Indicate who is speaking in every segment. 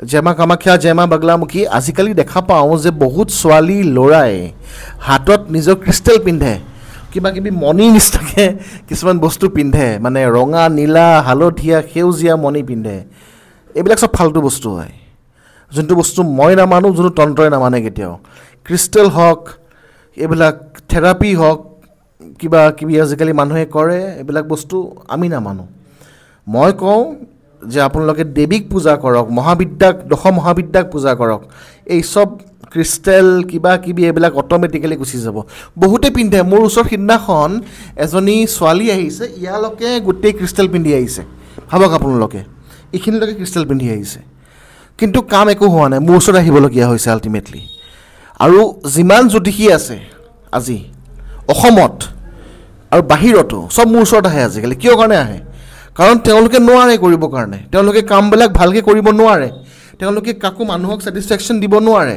Speaker 1: জয় মা কামাখ্যা জয় মা বগলামুখী আজিকালি দেখা পাওঁ যে বহুত ছোৱালী ল'ৰাই হাতত নিজৰ ক্ৰিষ্টেল পিন্ধে কিবা কিবি মণি নিচিনাকৈ কিছুমান বস্তু পিন্ধে মানে ৰঙা নীলা হালধীয়া সেউজীয়া মণি পিন্ধে এইবিলাক চব ফাল্টু বস্তু হয় যোনটো বস্তু মই নামানো যোনটো তন্ত্ৰই নামানে কেতিয়াও ক্ৰিষ্টেল হওক এইবিলাক থেৰাপি হওক কিবা কিবি আজিকালি মানুহে কৰে এইবিলাক বস্তু আমি নামানো মই কওঁ যে আপোনালোকে দেৱীক পূজা কৰক মহাবিদ্যাক দশ মহাবিদ্যাক পূজা কৰক এই চব ক্ৰিষ্টেল কিবা কিবি এইবিলাক অট'মেটিকেলি গুচি যাব বহুতে পিন্ধে মোৰ ওচৰত সিদিনাখন এজনী ছোৱালী আহিছে ইয়ালৈকে গোটেই ক্ৰিষ্টেল পিন্ধি আহিছে ভাবক আপোনালোকে এইখিনিলৈকে ক্ৰিষ্টেল পিন্ধি আহিছে কিন্তু কাম একো হোৱা নাই মোৰ ওচৰত আহিবলগীয়া হৈছে আল্টিমেটলি আৰু যিমান জ্যোতিষী আছে আজি অসমত আৰু বাহিৰতো চব মোৰ ওচৰত আহে আজিকালি কিয় কাৰণে আহে কাৰণ তেওঁলোকে নোৱাৰে কৰিবৰ কাৰণে তেওঁলোকে কামবিলাক ভালকৈ কৰিব নোৱাৰে তেওঁলোকে কাকো মানুহক ছেটিছফেকশ্যন দিব নোৱাৰে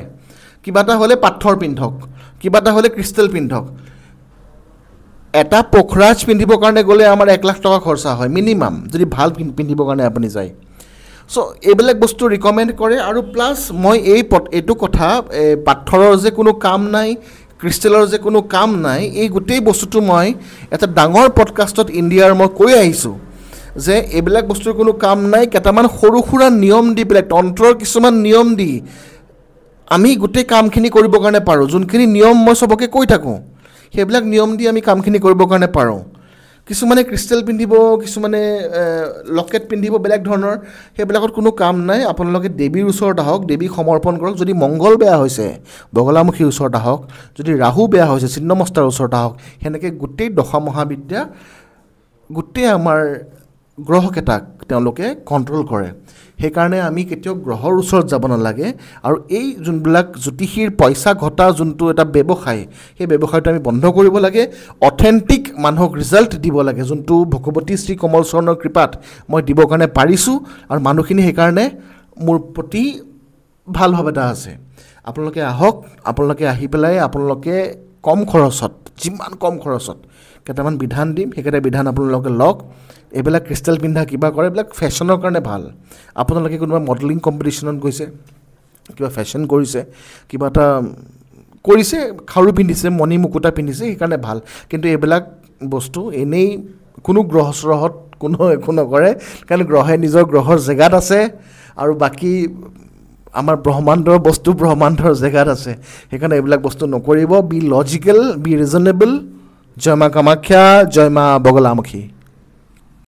Speaker 1: কিবা এটা হ'লে পাথৰ পিন্ধক কিবা এটা হ'লে ক্ৰিষ্টেল পিন্ধক এটা পোখৰাজ পিন্ধিবৰ কাৰণে গ'লে আমাৰ 1 লাখ টকা খৰচা হয় মিনিমাম যদি ভাল পিন্ধিবৰ কাৰণে আপুনি যায় চ' এইবিলাক বস্তু ৰিকমেণ্ড কৰে আৰু প্লাছ মই এইটো কথা পাথৰৰ যে কোনো কাম নাই ক্ৰিষ্টেলৰ যে কোনো কাম নাই এই গোটেই বস্তুটো মই এটা ডাঙৰ পডকাষ্টত ইণ্ডিয়াৰ মই কৈ আহিছোঁ যে এইবিলাক বস্তুৰ কোনো কাম নাই কেইটামান সৰু সুৰা নিয়ম দি পেলাই তন্ত্ৰৰ কিছুমান নিয়ম দি আমি গোটেই কামখিনি কৰিবৰ কাৰণে পাৰোঁ যোনখিনি নিয়ম মই চবকে কৈ থাকোঁ সেইবিলাক নিয়ম দি আমি কামখিনি কৰিবৰ কাৰণে পাৰোঁ কিছুমানে ক্ৰিষ্টেল পিন্ধিব কিছুমানে লকেট পিন্ধিব বেলেগ ধৰণৰ সেইবিলাকত কোনো কাম নাই আপোনালোকে দেৱীৰ ওচৰত আহক দেৱীক সমৰ্পণ কৰক যদি মংগল বেয়া হৈছে বগলামুখীৰ ওচৰত আহক যদি ৰাহু বেয়া হৈছে ছিন্নমস্তাৰ ওচৰত আহক সেনেকৈ গোটেই দশ মহাবিদ্যা গোটেই আমাৰ গ্ৰহকেইটাক তেওঁলোকে কণ্ট্ৰল কৰে সেইকাৰণে আমি কেতিয়াও গ্ৰহৰ ওচৰত যাব নালাগে আৰু এই যোনবিলাক জ্যোতিষীৰ পইচা ঘটা যোনটো এটা ব্যৱসায় সেই ব্যৱসায়টো আমি বন্ধ কৰিব লাগে অথেণ্টিক মানুহক ৰিজাল্ট দিব লাগে যোনটো ভগৱতী শ্ৰী কমল চৰণৰ কৃপাত মই দিবৰ কাৰণে পাৰিছোঁ আৰু মানুহখিনি সেইকাৰণে মোৰ প্ৰতি ভাল ভাৱ এটা আছে আপোনালোকে আহক আপোনালোকে আহি পেলাই আপোনালোকে কম খৰচত যিমান কম খৰচত কেইটামান বিধান দিম সেইকেইটা বিধান আপোনালোকে লওক এইবিলাক ক্ৰিষ্টেল পিন্ধা কিবা কৰে এইবিলাক ফেশ্বনৰ কাৰণে ভাল আপোনালোকে কোনোবা মডেলিং কম্পিটিশ্যনত গৈছে কিবা ফেশ্বন কৰিছে কিবা এটা কৰিছে খাৰু পিন্ধিছে মণি মুকুতা পিন্ধিছে সেইকাৰণে ভাল কিন্তু এইবিলাক বস্তু এনেই কোনো গ্ৰহ স্ৰহত কোনো একো নকৰে কাৰণ গ্ৰহে নিজৰ গ্ৰহৰ জেগাত আছে আৰু বাকী আমাৰ ব্ৰহ্মাণ্ডৰ বস্তু ব্ৰহ্মাণ্ডৰ জেগাত আছে সেইকাৰণে এইবিলাক বস্তু নকৰিব বি লজিকেল বি ৰিজনেবল জয় মা কামাখ্যা জয় মা বগলামুখী